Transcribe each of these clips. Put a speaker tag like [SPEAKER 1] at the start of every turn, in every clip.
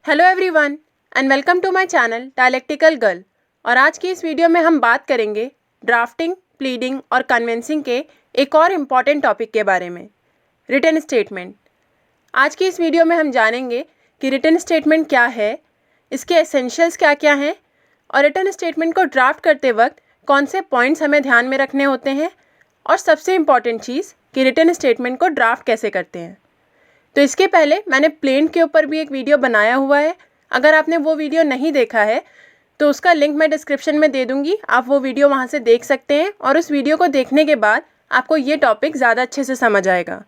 [SPEAKER 1] Hello everyone and welcome to my channel dialectical girl. और आज की इस वीडियो में हम बात करेंगे ड्राफ्टिंग, प्लीडिंग और कन्विंसिंग के एक और इम्पॉर्टेंट टॉपिक के बारे में, रिटन स्टेटमेंट। आज की इस वीडियो में हम जानेंगे कि रिटन स्टेटमेंट क्या है, इसके एसेंशियल्स क्या क्या हैं और रिटन स्टेटमेंट को ड्राफ्ट करते वक्त कौन से पॉइंट्स हमें ध्यान में रखने होते हैं और सबसे इम्पॉर्टेंट चीज़ कि रिटन स्टेटमेंट को ड्राफ्ट कैसे करते हैं। तो इसके पहले मैंने प्लेंट के ऊपर भी एक वीडियो बनाया हुआ है। अगर आपने वो वीडियो नहीं देखा है तो उसका लिंक मैं डिस्क्रिप्शन में दे दूँगी, आप वो वीडियो वहाँ से देख सकते हैं और उस वीडियो को देखने के बाद आपको ये टॉपिक ज़्यादा अच्छे से समझ आएगा।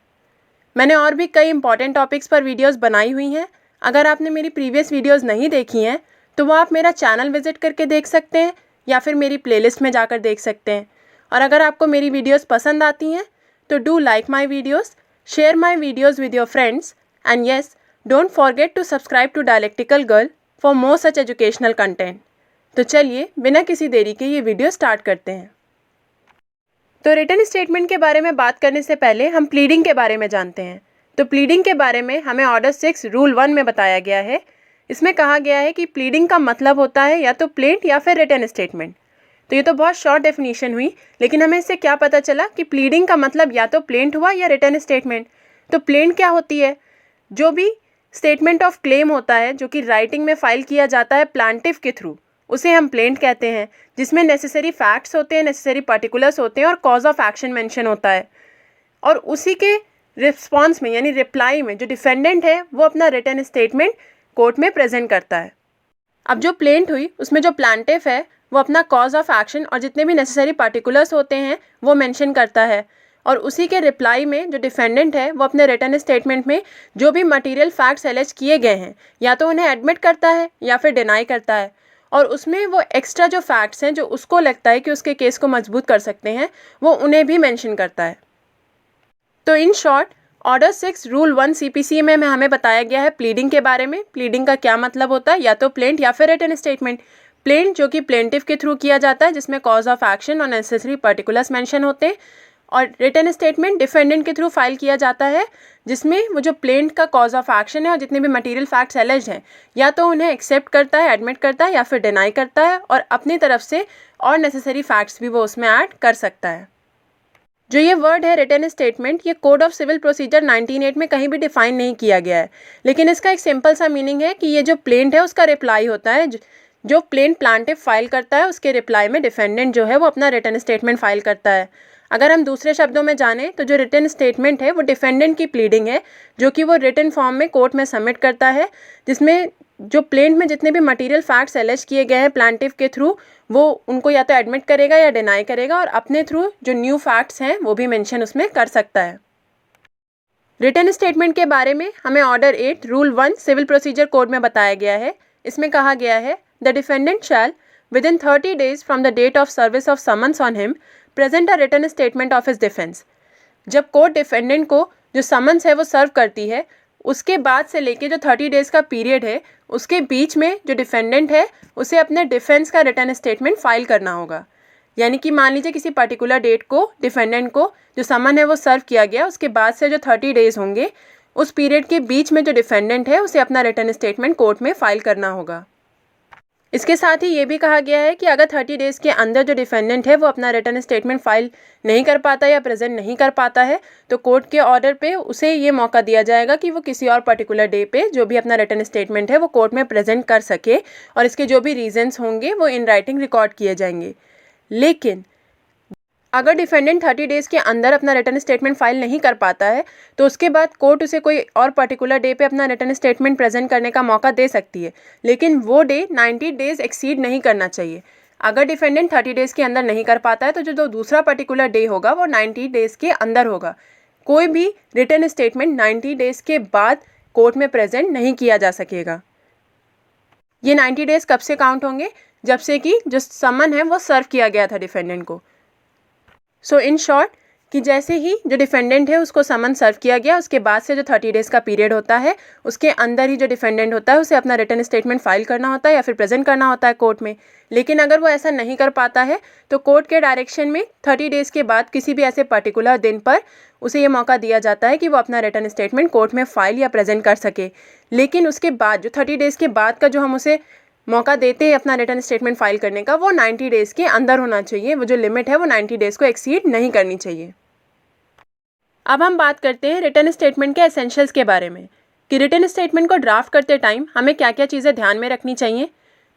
[SPEAKER 1] मैंने और भी कई इंपॉर्टेंट टॉपिक्स पर वीडियोस बनाई हुई हैं। अगर आपने मेरी प्रीवियस वीडियोस नहीं देखी हैं तो वो आप मेरा चैनल विजिट करके देख सकते हैं या फिर मेरी प्लेलिस्ट में जाकर देख सकते हैं। और अगर आपको मेरी वीडियोस पसंद आती हैं तो do like my videos, share my videos with your friends, and yes, don't forget to subscribe to Dialectical Girl for more such educational content. तो चलिए बिना किसी देरी के ये वीडियो स्टार्ट करते हैं। तो रिटन स्टेटमेंट के बारे में बात करने से पहले हम प्लीडिंग के बारे में जानते हैं। तो प्लीडिंग के बारे में हमें ऑर्डर 6 रूल 1 में बताया गया है। इसमें कहा गया है कि प्लीडिंग का मतलब होता है या तो प्लेंट या फिर रिटन स्टेटमेंट। तो ये तो बहुत शॉर्ट डेफिनेशन हुई, लेकिन हमें इससे क्या पता चला कि प्लीडिंग का मतलब या तो प्लेंट हुआ या रिटन स्टेटमेंट। तो प्लेंट क्या होती है? जो भी स्टेटमेंट ऑफ क्लेम होता है जो कि राइटिंग में फाइल किया जाता है प्लांटिफ के थ्रू, उसे हम प्लेंट कहते हैं, जिसमें नेसेसरी फैक्ट्स होते हैं, नेसेसरी पर्टिकुलर्स होते हैं और कॉज ऑफ एक्शन मेंशन होता है। और उसी के रिस्पॉन्स में यानी रिप्लाई में जो डिफेंडेंट है वो अपना रिटन स्टेटमेंट कोर्ट में प्रेजेंट करता है। अब जो प्लेंट हुई उसमें जो प्लांटिफ है वो अपना कॉज ऑफ एक्शन और जितने भी नेसेसरी पार्टिकुलर्स होते हैं वो मेंशन करता है, और उसी के रिप्लाई में जो डिफेंडेंट है वो अपने रिटन स्टेटमेंट में जो भी मटेरियल फैक्ट्स एलेज किए गए हैं या तो उन्हें एडमिट करता है या फिर डिनाई करता है, और उसमें वो एक्स्ट्रा जो फैक्ट्स हैं जो उसको लगता है कि उसके केस को मजबूत कर सकते हैं वो उन्हें भी मेंशन करता है। तो in short order 6 rule 1 CPC में हमें बताया गया है प्लीडिंग के बारे में। प्लीडिंग का क्या मतलब होता है, या तो प्लेंट या फिर रिटन स्टेटमेंट। प्लेंट जो कि प्लेंटिफ के थ्रू किया जाता है जिसमें कॉज ऑफ एक्शन और नेसेसरी पर्टिकुलर्स मेंशन होते हैं, और रिटन स्टेटमेंट डिफेंडेंट के थ्रू फाइल किया जाता है जिसमें वो जो प्लेंट का कॉज ऑफ एक्शन है और जितने भी मटेरियल फैक्ट्स एलेज्ड हैं या तो उन्हें एक्सेप्ट करता है, एडमिट करता है या फिर डिनाई करता है, और अपनी तरफ से और नेसेसरी फैक्ट्स भी वो उसमें ऐड कर सकता है। जो ये वर्ड है रिटन स्टेटमेंट, ये कोड ऑफ सिविल प्रोसीजर 1908 में कहीं भी डिफाइन नहीं किया गया है, लेकिन इसका एक सिंपल सा मीनिंग है कि ये जो प्लेंट है उसका रिप्लाई होता है। जो प्लेंट प्लांटिफ फाइल करता है उसके रिप्लाई में डिफेंडेंट जो है वो अपना रिटन स्टेटमेंट फाइल करता है। अगर हम दूसरे शब्दों में जानें तो जो रिटन स्टेटमेंट है वो डिफेंडेंट की प्लीडिंग है जो कि वो रिटन फॉर्म में कोर्ट में सबमिट करता है, जिसमें जो प्लेंट में जितने भी मटेरियल फैक्ट्स एलेज किए गए हैं प्लांटिफ के थ्रू वो उनको या तो एडमिट करेगा या डिनाई करेगा, और अपने थ्रू जो न्यू फैक्ट्स हैं वो भी मेंशन उसमें कर सकता है। रिटन स्टेटमेंट के बारे में हमें order 8 rule 1 civil procedure code में बताया गया है। इसमें कहा गया है the defendant shall within 30 days from the date of service of summons on him present a written statement of his defense। जब कोर्ट डिफेंडेंट को जो समन्स है वो सर्व करती है उसके बाद से लेके जो 30 डेज़ का पीरियड है उसके बीच में जो डिफेंडेंट है उसे अपने डिफेंस का रिटन स्टेटमेंट फाइल करना होगा। यानी कि मान लीजिए किसी पर्टिकुलर डेट को डिफेंडेंट को जो समन है वो सर्व किया गया, उसके बाद से जो 30 डेज़ होंगे उस पीरियड के बीच में जो डिफेंडेंट है उसे अपना रिटन स्टेटमेंट कोर्ट में फाइल करना होगा। इसके साथ ही ये भी कहा गया है कि अगर 30 डेज़ के अंदर जो डिफेंडेंट है वो अपना रिटन स्टेटमेंट फाइल नहीं कर पाता या प्रेजेंट नहीं कर पाता है तो कोर्ट के ऑर्डर पे उसे ये मौका दिया जाएगा कि वो किसी और पर्टिकुलर डे पे जो भी अपना रिटन स्टेटमेंट है वो कोर्ट में प्रेजेंट कर सके, और इसके जो भी रीजंस होंगे वो इन राइटिंग रिकॉर्ड किए जाएंगे। लेकिन अगर डिफेंडेंट 30 डेज़ के अंदर अपना रिटन स्टेटमेंट फाइल नहीं कर पाता है तो उसके बाद कोर्ट उसे कोई और पर्टिकुलर डे पे अपना रिटन स्टेटमेंट प्रेजेंट करने का मौका दे सकती है, लेकिन वो डे 90 डेज़ एक्सीड नहीं करना चाहिए। अगर डिफेंडेंट 30 डेज़ के अंदर नहीं कर पाता है तो जो दूसरा पर्टिकुलर डे होगा वो 90 डेज़ के अंदर होगा। कोई भी रिटन स्टेटमेंट 90 डेज़ के बाद कोर्ट में प्रेजेंट नहीं किया जा सकेगा। ये 90 डेज़ कब से काउंट होंगे? जब से कि जो समन है वो सर्व किया गया था डिफेंडेंट को। सो इन शॉर्ट कि जैसे ही जो डिफेंडेंट है उसको समन सर्व किया गया उसके बाद से जो 30 डेज़ का पीरियड होता है उसके अंदर ही जो डिफेंडेंट होता है उसे अपना रिटन स्टेटमेंट फाइल करना होता है या फिर प्रेजेंट करना होता है कोर्ट में। लेकिन अगर वो ऐसा नहीं कर पाता है तो कोर्ट के डायरेक्शन में 30 डेज़ के बाद किसी भी ऐसे पर्टिकुलर दिन पर उसे ये मौका दिया जाता है कि वो अपना रिटर्न स्टेटमेंट कोर्ट में फाइल या प्रेजेंट कर सके। लेकिन उसके बाद जो 30 डेज़ के बाद का जो हम उसे मौका देते हैं अपना रिटर्न स्टेटमेंट फाइल करने का, वो 90 डेज़ के अंदर होना चाहिए। वो जो लिमिट है वो 90 डेज़ को एक्सीड नहीं करनी चाहिए। अब हम बात करते हैं रिटर्न स्टेटमेंट के एसेंशियल्स के बारे में कि रिटर्न स्टेटमेंट को ड्राफ्ट करते टाइम हमें क्या क्या चीज़ें ध्यान में रखनी चाहिए।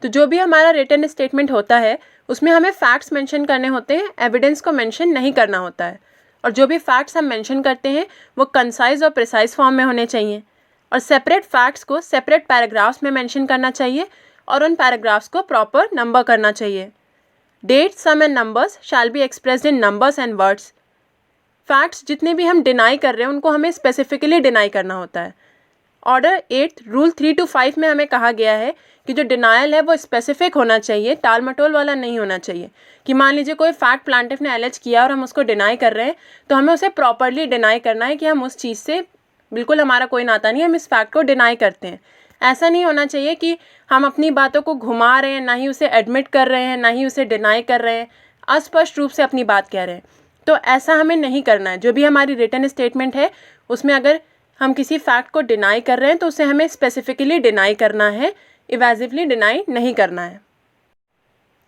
[SPEAKER 1] तो जो भी हमारा रिटर्न स्टेटमेंट होता है उसमें हमें फैक्ट्स मेंशन करने होते हैं, एविडेंस को मेंशन नहीं करना होता है। और जो भी फैक्ट्स हम मेंशन करते हैं वो कंसाइज और प्रिसाइज फॉर्म में होने चाहिए। और सेपरेट फैक्ट्स को सेपरेट पैराग्राफ्स में मेंशन करना चाहिए और उन पैराग्राफ्स को प्रॉपर नंबर करना चाहिए। Date, sum and numbers shall be expressed in numbers and words. Facts जितने भी हम डिनाई कर रहे हैं उनको हमें स्पेसिफिकली डिनाई करना होता है। ऑर्डर 8 रूल 3 to 5 में हमें कहा गया है कि जो डिनायल है वो स्पेसिफिक होना चाहिए, टाल मटोल वाला नहीं होना चाहिए। कि मान लीजिए कोई फैक्ट प्लांटिफ ने एलेज किया और हम उसको डिनाई कर रहे हैं तो हमें उसे प्रॉपरली डिनाई करना है कि हम उस चीज़ से बिल्कुल हमारा कोई नाता नहीं, हम इस फैक्ट को डिनाई करते हैं। ऐसा नहीं होना चाहिए कि हम अपनी बातों को घुमा रहे हैं, ना ही उसे एडमिट कर रहे हैं, ना ही उसे डिनाई कर रहे हैं, अस्पष्ट रूप से अपनी बात कह रहे हैं। तो ऐसा हमें नहीं करना है। जो भी हमारी रिटर्न स्टेटमेंट है उसमें अगर हम किसी फैक्ट को डिनाई कर रहे हैं तो उसे हमें स्पेसिफिकली डिनाई करना है, इवेजिवली डिनाई नहीं करना है।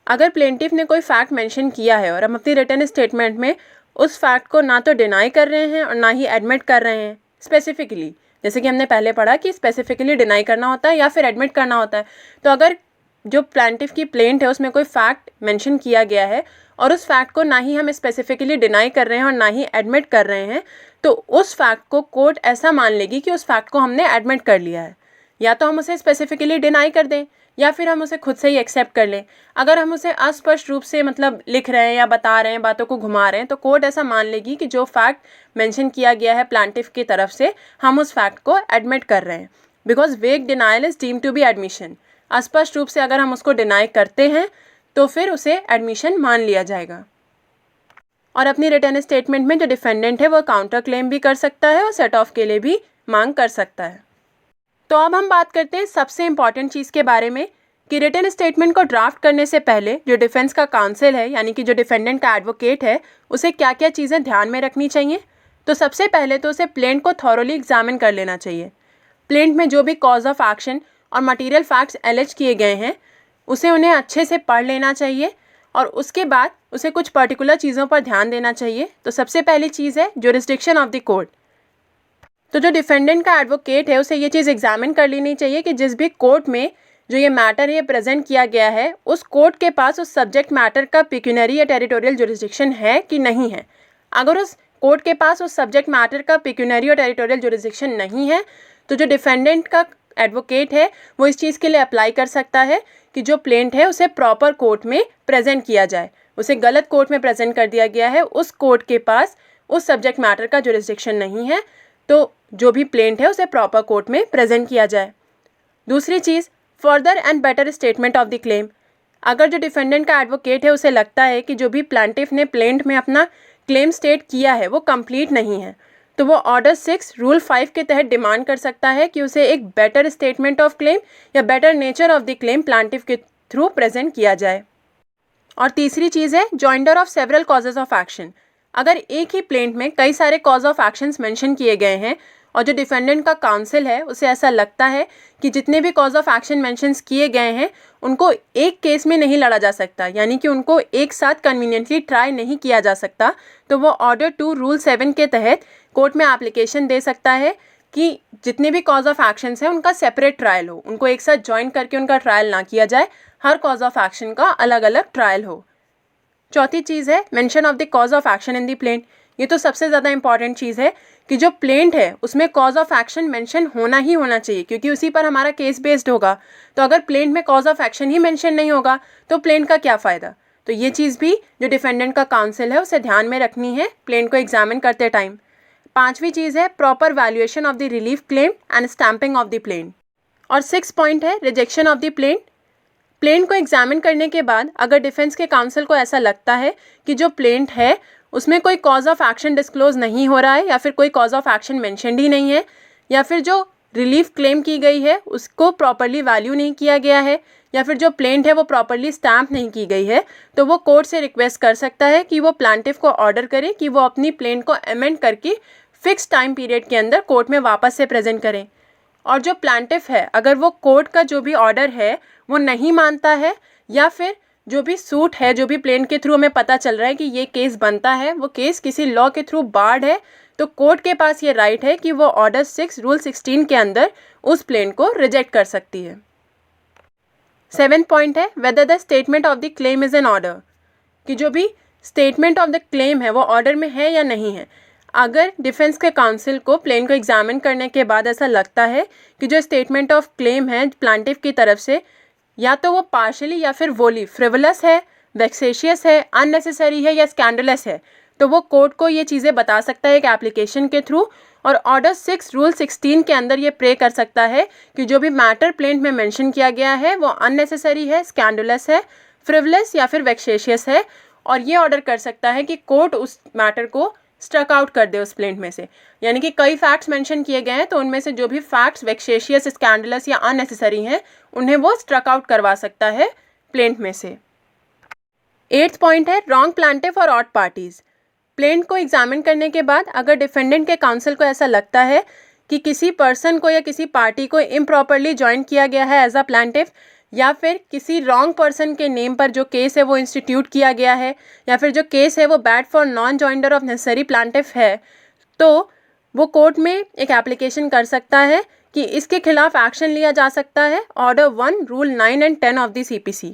[SPEAKER 1] अगर प्लेंटिफ ने कोई फैक्ट मेंशन किया है और हम अपनी रिटर्न स्टेटमेंट में उस फैक्ट को ना तो डिनाई कर रहे हैं और ना ही एडमिट कर रहे हैं स्पेसिफिकली, जैसे कि हमने पहले पढ़ा कि स्पेसिफिकली डिनाई करना होता है या फिर एडमिट करना होता है। तो अगर जो प्लेंटिफ की प्लेंट है उसमें कोई फैक्ट मेंशन किया गया है और उस फैक्ट को ना ही हम स्पेसिफिकली डिनाई कर रहे हैं और ना ही एडमिट कर रहे हैं, तो उस फैक्ट को कोर्ट ऐसा मान लेगी कि उस फैक्ट को हमने एडमिट कर लिया है। या तो हम उसे स्पेसिफिकली डिनाई कर दें या फिर हम उसे खुद से ही एक्सेप्ट कर लें। अगर हम उसे अस्पष्ट रूप से मतलब लिख रहे हैं या बता रहे हैं, बातों को घुमा रहे हैं, तो कोर्ट ऐसा मान लेगी कि जो फैक्ट मेंशन किया गया है प्लांटिफ की तरफ से हम उस फैक्ट को एडमिट कर रहे हैं। Because vague denial is deemed to be admission. अस्पष्ट रूप से अगर हम उसको डिनाई करते हैं तो फिर उसे एडमिशन मान लिया जाएगा। और अपनी रिटर्न स्टेटमेंट में जो डिफेंडेंट है वो काउंटर क्लेम भी कर सकता है और सेट ऑफ के लिए भी मांग कर सकता है। तो अब हम बात करते हैं सबसे इम्पॉर्टेंट चीज़ के बारे में कि रिटर्न स्टेटमेंट को ड्राफ्ट करने से पहले जो डिफेंस का काउंसिल है यानी कि जो डिफेंडेंट का एडवोकेट है उसे क्या क्या चीज़ें ध्यान में रखनी चाहिए। तो सबसे पहले तो उसे प्लेंट को थॉरोली एग्जामिन कर लेना चाहिए। प्लेंट में जो भी कॉज ऑफ एक्शन और मटीरियल फैक्ट्स एलिज किए गए हैं उसे उन्हें अच्छे से पढ़ लेना चाहिए और उसके बाद उसे कुछ पर्टिकुलर चीज़ों पर ध्यान देना चाहिए। तो सबसे पहली चीज़ है जुरिस्डिक्शन ऑफ द कोर्ट। तो जो डिफेंडेंट का एडवोकेट है उसे ये चीज़ एग्जामिन कर लेनी चाहिए कि जिस भी कोर्ट में जो ये मैटर है प्रेजेंट किया गया है उस कोर्ट के पास उस सब्जेक्ट मैटर का पिक्यूनरी या टेरिटोरियल जुरिस्डिक्शन है कि नहीं है। अगर उस कोर्ट के पास उस सब्जेक्ट मैटर का पिक्यूनरी और टेरिटोरियल जुरिस्डिक्शन नहीं है तो जो डिफेंडेंट का एडवोकेट है वो इस चीज़ के लिए अप्लाई कर सकता है कि जो प्लेंट है उसे प्रॉपर कोर्ट में प्रेजेंट किया जाए। उसे गलत कोर्ट में प्रेजेंट कर दिया गया है, उस कोर्ट के पास उस सब्जेक्ट मैटर का जुरिस्डिक्शन नहीं है, तो जो भी प्लेंट है उसे प्रॉपर कोर्ट में प्रेजेंट किया जाए। दूसरी चीज़, further and better statement of the claim. अगर जो डिफेंडेंट का एडवोकेट है उसे लगता है कि जो भी प्लांटिफ ने प्लेंट में अपना क्लेम स्टेट किया है वो कंप्लीट नहीं है, तो वो ऑर्डर 6 रूल 5 के तहत डिमांड कर सकता है कि उसे एक बेटर स्टेटमेंट ऑफ क्लेम या better nature of the claim plaintiff के थ्रू प्रेजेंट किया जाए। और तीसरी चीज़ है joinder of several causes of action. अगर एक ही प्लेंट में कई सारे कॉज ऑफ एक्शंस मेंशन किए गए हैं और जो डिफेंडेंट का काउंसिल है उसे ऐसा लगता है कि जितने भी कॉज ऑफ एक्शन मेंशंस किए गए हैं उनको एक केस में नहीं लड़ा जा सकता, यानी कि उनको एक साथ कन्वीनियंटली ट्राई नहीं किया जा सकता, तो वो ऑर्डर 2 रूल 7 के तहत कोर्ट में एप्लीकेशन दे सकता है कि जितने भी कॉज ऑफ एक्शंस हैं उनका सेपरेट ट्रायल हो, उनको एक साथ ज्वाइन करके उनका ट्रायल ना किया जाए, हर कॉज ऑफ एक्शन का अलग अलग ट्रायल हो। चौथी चीज़ है mention of the cause of action in the plaint. ये तो सबसे ज़्यादा इंपॉर्टेंट चीज़ है कि जो प्लेंट है उसमें कॉज ऑफ एक्शन मेंशन होना ही होना चाहिए, क्योंकि उसी पर हमारा केस बेस्ड होगा। तो अगर प्लेंट में cause of action he mention नहीं होगा तो प्लेंट का क्या फ़ायदा। तो ये चीज़ भी जो डिफेंडेंट का काउंसिल है उसे ध्यान में रखनी है प्लेंट को एग्जामिन करते टाइम। पांचवी चीज़ है proper valuation of the relief claim and stamping of the plaint. और 6 पॉइंट है rejection of the plaint. Plaint को एग्जामिन करने के बाद अगर डिफेंस के काउंसिल को ऐसा लगता है कि जो प्लेंट है उसमें कोई कॉज ऑफ एक्शन डिस्क्लोज नहीं हो रहा है या फिर कोई कॉज ऑफ एक्शन मेंशनड ही नहीं है, या फिर जो रिलीफ क्लेम की गई है उसको प्रॉपरली वैल्यू नहीं किया गया है, या फिर जो प्लेंट है वो प्रॉपरली स्टैम्प नहीं की गई है, तो वो कोर्ट से रिक्वेस्ट कर सकता है कि वो प्लांटिफ को ऑर्डर करे कि वो अपनी प्लेंट को अमेंड करके फिक्स टाइम पीरियड के अंदर कोर्ट में वापस से प्रेजेंट करें। और जो प्लांटिफ है अगर वो कोर्ट का जो भी ऑर्डर है वो नहीं मानता है, या फिर जो भी सूट है, जो भी प्लेंट के थ्रू हमें पता चल रहा है कि ये केस बनता है, वो केस किसी लॉ के थ्रू बार्ड है, तो कोर्ट के पास ये राइट है कि वो ऑर्डर 6 रूल 16 के अंदर उस प्लेंट को रिजेक्ट कर सकती है। 7th पॉइंट है whether the statement of the claim is an order, कि जो भी स्टेटमेंट ऑफ द क्लेम है वो ऑर्डर में है या नहीं है। अगर डिफेंस के काउंसिल को प्लेन को एग्जामिन करने के बाद ऐसा लगता है कि जो स्टेटमेंट ऑफ क्लेम है प्लांटिफ की तरफ से या तो वो पार्शली या फिर वोली फ्रिवलस है, वेक्सेशियस है, अननेसेसरी है या स्कैंडलस है, तो वो कोर्ट को ये चीज़ें बता सकता है एक एप्लीकेशन के थ्रू, और ऑर्डर 6 रूल 16 के अंदर ये प्रे कर सकता है कि जो भी मैटर प्लेंट में मेंशन किया गया है वो अननेसेसरी है, स्कैंडलस है, फ्रिवलस या फिर वेक्सेशियस है, और ये ऑर्डर कर सकता है कि कोर्ट उस मैटर को स्ट्रक आउट कर दे उस प्लेंट में से। यानी कि कई फैक्ट्स मेंशन किए गए हैं, तो उनमें से जो भी फैक्ट्स वेक्सेशियस, स्कैंडलस या अननेसेसरी हैं उन्हें वो स्ट्रक आउट करवा सकता है प्लेंट में से। 8th पॉइंट है रॉन्ग प्लांटिफ और ऑड पार्टीज। प्लेंट को एग्जामिन करने के बाद अगर डिफेंडेंट के काउंसिल को ऐसा लगता है कि किसी पर्सन को या किसी पार्टी को इम्प्रॉपरली ज्वाइन किया गया है एज अ प्लांटिफ, या फिर किसी रॉन्ग पर्सन के नेम पर जो केस है वो इंस्टीट्यूट किया गया है, या फिर जो केस है वो bad for non joinder of necessary plaintiff है, तो वो कोर्ट में एक एप्लीकेशन कर सकता है कि इसके खिलाफ एक्शन लिया जा सकता है, order 1 rule 9 and 10 of the CPC।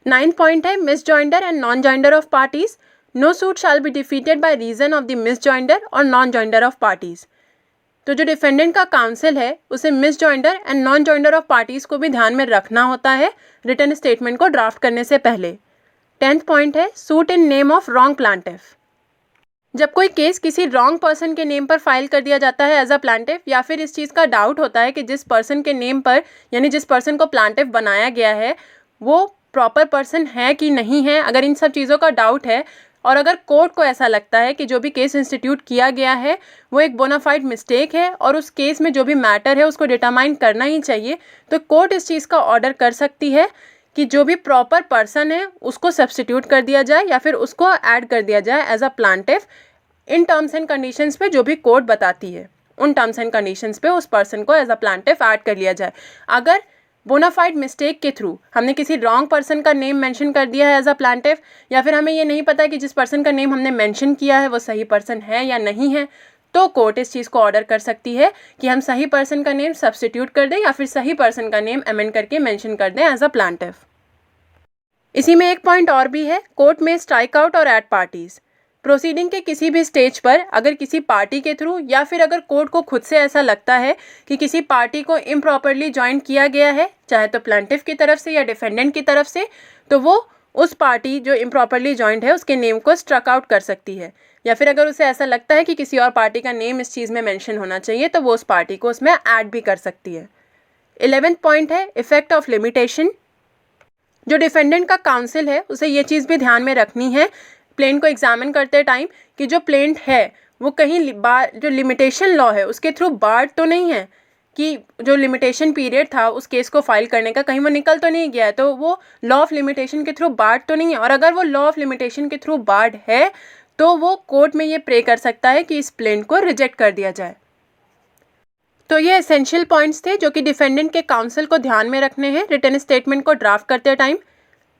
[SPEAKER 1] 9th point है misjoinder and non joinder of parties. No suit shall be defeated by reason of the misjoinder और नॉन जॉइंडर ऑफ पार्टीज। तो जो डिफेंडेंट का काउंसिल है उसे misjoinder and non joinder of parties को भी ध्यान में रखना होता है रिटन स्टेटमेंट को ड्राफ्ट करने से पहले। 10th पॉइंट है suit in name of wrong plaintiff. जब कोई केस किसी रॉन्ग पर्सन के नेम पर फाइल कर दिया जाता है एज अ प्लांटिफ, या फिर इस चीज़ का डाउट होता है कि जिस पर्सन के नेम पर यानी जिस पर्सन को प्लांटिफ बनाया गया है वो प्रॉपर पर्सन है कि नहीं है, अगर इन सब चीज़ों का डाउट है और अगर कोर्ट को ऐसा लगता है कि जो भी केस इंस्टीट्यूट किया गया है वो एक बोनाफाइड मिस्टेक है और उस केस में जो भी मैटर है उसको डिटरमाइन करना ही चाहिए, तो कोर्ट इस चीज़ का ऑर्डर कर सकती है कि जो भी प्रॉपर पर्सन है उसको सब्स्टिट्यूट कर दिया जाए या फिर उसको ऐड कर दिया जाए as a plaintiff in terms and conditions पे जो भी कोर्ट बताती है, उन टर्म्स एंड कंडीशंस पे उस पर्सन को एज अ प्लांटिफ ऐड कर लिया जाए। अगर बोनाफाइड मिस्टेक के थ्रू हमने किसी रॉन्ग पर्सन का नेम मेंशन कर दिया है एज अ प्लांटिफ, या फिर हमें ये नहीं पता कि जिस पर्सन का नेम हमने मेंशन किया है वो सही पर्सन है या नहीं है, तो कोर्ट इस चीज़ को ऑर्डर कर सकती है कि हम सही पर्सन का नेम सब्स्टिट्यूट कर दें या फिर सही पर्सन का नेम अमेंड करके मेंशन कर दें एज अ प्लांटिफ। इसी में एक पॉइंट और भी है, कोर्ट में स्ट्राइक आउट और ऐड पार्टीज। प्रोसीडिंग के किसी भी स्टेज पर अगर किसी पार्टी के थ्रू या फिर अगर कोर्ट को खुद से ऐसा लगता है कि किसी पार्टी को इम्प्रॉपरली ज्वाइन किया गया है, चाहे तो प्लांटिफ की तरफ से या डिफेंडेंट की तरफ से, तो वो उस पार्टी जो इम्प्रॉपरली ज्वाइंट है उसके नेम को स्ट्रक आउट कर सकती है, या फिर अगर उसे ऐसा लगता है कि किसी और पार्टी का नेम इस चीज़ में मेंशन होना चाहिए तो वो उस पार्टी को उसमें ऐड भी कर सकती है। 11th पॉइंट है इफेक्ट ऑफ लिमिटेशन। जो डिफेंडेंट का काउंसिल है उसे ये चीज़ भी ध्यान में रखनी है प्लेंट को एग्जामिन करते टाइम कि जो प्लेंट है वो कहीं जो लिमिटेशन लॉ है उसके थ्रू बार्ड तो नहीं है, कि जो लिमिटेशन पीरियड था उस केस को फाइल करने का कहीं वो निकल तो नहीं गया है, तो वो लॉ ऑफ लिमिटेशन के थ्रू बार्ड तो नहीं है, और अगर वो लॉ ऑफ लिमिटेशन के थ्रू बार्ड है तो वो कोर्ट में ये प्रे कर सकता है कि इस प्लेंट को रिजेक्ट कर दिया जाए। तो ये एसेंशियल पॉइंट्स थे जो कि डिफेंडेंट के काउंसिल को ध्यान में रखने हैं रिटन स्टेटमेंट को ड्राफ्ट करते टाइम।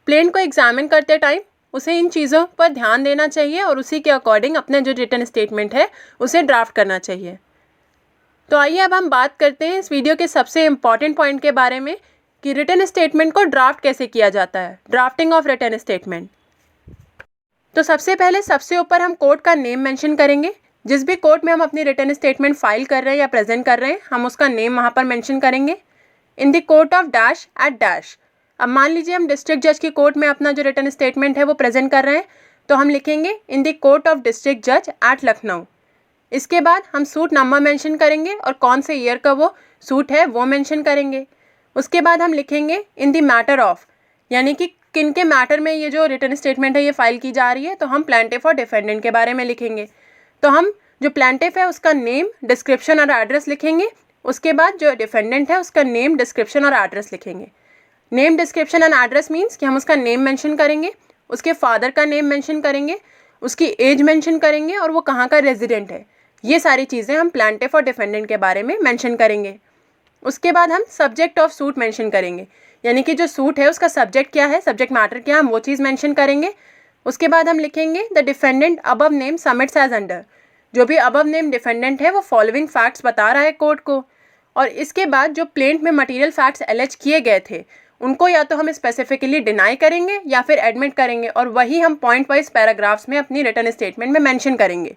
[SPEAKER 1] प्लेंट को एग्जामिन करते टाइम उसे इन चीज़ों पर ध्यान देना चाहिए और उसी के अकॉर्डिंग अपने जो रिटन स्टेटमेंट है उसे ड्राफ्ट करना चाहिए। तो आइए अब हम बात करते हैं इस वीडियो के सबसे इम्पॉर्टेंट पॉइंट के बारे में कि रिटन स्टेटमेंट को ड्राफ्ट कैसे किया जाता है, ड्राफ्टिंग ऑफ रिटन स्टेटमेंट। तो सबसे पहले सबसे ऊपर हम कोर्ट का नेम मेंशन करेंगे। जिस भी कोर्ट में हम अपनी रिटन स्टेटमेंट फाइल कर रहे हैं या प्रेजेंट कर रहे हैं हम उसका नेम वहाँ पर मेंशन करेंगे। In the court of dash at dash. अब मान लीजिए हम डिस्ट्रिक्ट जज की कोर्ट में अपना जो रिटन स्टेटमेंट है वो प्रेजेंट कर रहे हैं, तो हम लिखेंगे इन द कोर्ट ऑफ डिस्ट्रिक्ट जज एट लखनऊ। इसके बाद हम सूट नंबर मेंशन करेंगे और कौन से ईयर का वो सूट है वो मेंशन करेंगे। उसके बाद हम लिखेंगे इन द मैटर ऑफ, यानी कि किन के मैटर में ये जो रिटन स्टेटमेंट है ये फाइल की जा रही है, तो हम प्लांटिफ और डिफेंडेंट के बारे में लिखेंगे। तो हम जो प्लांटिफ है उसका नेम, डिस्क्रिप्शन और एड्रेस लिखेंगे, उसके बाद जो डिफेंडेंट है उसका नेम, डिस्क्रिप्शन और एड्रेस लिखेंगे। Name, description and address means कि हम उसका नेम मेंशन करेंगे, उसके फादर का नेम मेंशन करेंगे, उसकी एज मेंशन करेंगे और वो कहाँ का रेजिडेंट है। ये सारी चीज़ें हम प्लांटिफ और डिफेंडेंट के बारे में मेंशन करेंगे। उसके बाद हम सब्जेक्ट ऑफ सूट मेंशन करेंगे, यानी कि जो सूट है उसका सब्जेक्ट क्या है, सब्जेक्ट मैटर क्या है, हम वो चीज़ मेंशन करेंगे। उसके बाद हम लिखेंगे the defendant above named submits as under. जो भी अबव नेम डिफेंडेंट है वो फॉलोइंग फैक्ट्स बता रहा है कोर्ट को। और इसके बाद जो प्लेंट में मटेरियल फैक्ट्स एलेज किए गए थे उनको या तो हम स्पेसिफिकली डिनाई करेंगे या फिर एडमिट करेंगे, और वही हम पॉइंट वाइज पैराग्राफ्स में अपनी रिटन स्टेटमेंट में मेंशन करेंगे।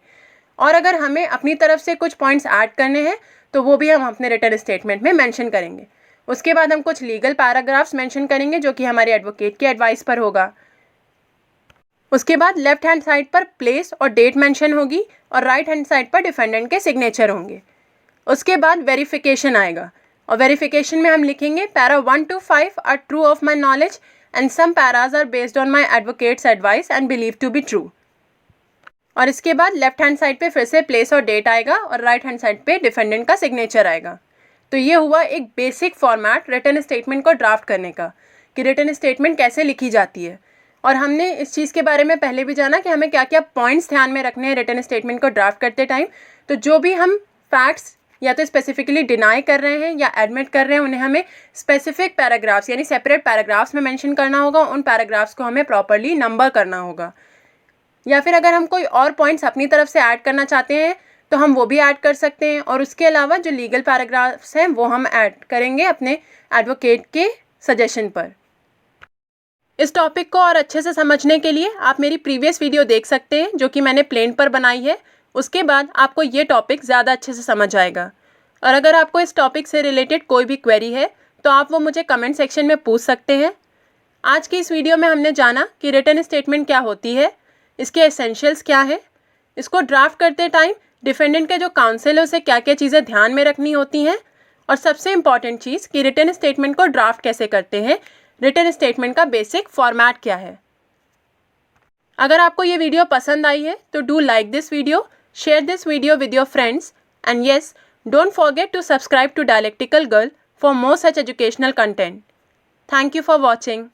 [SPEAKER 1] और अगर हमें अपनी तरफ से कुछ पॉइंट्स ऐड करने हैं तो वो भी हम अपने रिटन स्टेटमेंट में मेंशन करेंगे। उसके बाद हम कुछ लीगल पैराग्राफ्स मेंशन करेंगे जो कि हमारे एडवोकेट की एडवाइस पर होगा। उसके बाद लेफ्ट हैंड साइड पर प्लेस और डेट मेंशन होगी और राइट हैंड साइड पर डिफेंडेंट के सिग्नेचर होंगे। उसके बाद वेरिफिकेशन आएगा और वेरिफिकेशन में हम लिखेंगे para 1 to 5 are true of my knowledge and some paras are based on my advocate's advice and believe to be true. और इसके बाद लेफ्ट हैंड साइड पे फिर से प्लेस और डेट आएगा और राइट हैंड साइड पे डिफेंडेंट का सिग्नेचर आएगा। तो ये हुआ एक बेसिक फॉर्मेट रिटन स्टेटमेंट को ड्राफ्ट करने का, कि रिटन स्टेटमेंट कैसे लिखी जाती है। और हमने इस चीज़ के बारे में पहले भी जाना कि हमें क्या क्या पॉइंट्स ध्यान में रखने हैं रिटन स्टेटमेंट को ड्राफ्ट करते टाइम। तो जो भी हम फैक्ट्स या तो स्पेसिफिकली डिनाई कर रहे हैं या एडमिट कर रहे हैं उन्हें हमें स्पेसिफिक पैराग्राफ्स यानी सेपरेट पैराग्राफ्स में मेंशन करना होगा। उन पैराग्राफ्स को हमें प्रॉपर्ली नंबर करना होगा। या फिर अगर हम कोई और पॉइंट्स अपनी तरफ से ऐड करना चाहते हैं तो हम वो भी ऐड कर सकते हैं। और उसके अलावा जो लीगल पैराग्राफ्स हैं वो हम ऐड करेंगे अपने एडवोकेट के सजेशन पर। इस टॉपिक को और अच्छे से समझने के लिए आप मेरी प्रीवियस वीडियो देख सकते हैं जो कि मैंने प्लेंट पर बनाई है। उसके बाद आपको ये टॉपिक ज़्यादा अच्छे से समझ आएगा। और अगर आपको इस टॉपिक से रिलेटेड कोई भी क्वेरी है तो आप वो मुझे कमेंट सेक्शन में पूछ सकते हैं। आज की इस वीडियो में हमने जाना कि रिटन स्टेटमेंट क्या होती है, इसके एसेंशियल्स क्या है, इसको ड्राफ्ट करते टाइम डिफेंडेंट के जो काउंसिल है उसे क्या क्या चीज़ें ध्यान में रखनी होती हैं, और सबसे इम्पॉर्टेंट चीज़ कि रिटन स्टेटमेंट को ड्राफ्ट कैसे करते हैं, रिटन स्टेटमेंट का बेसिक फॉर्मेट क्या है। अगर आपको ये वीडियो पसंद आई है तो do like this video, share this video with your friends, and yes, don't forget to subscribe to Dialectical Girl for more such educational content. Thank you for watching.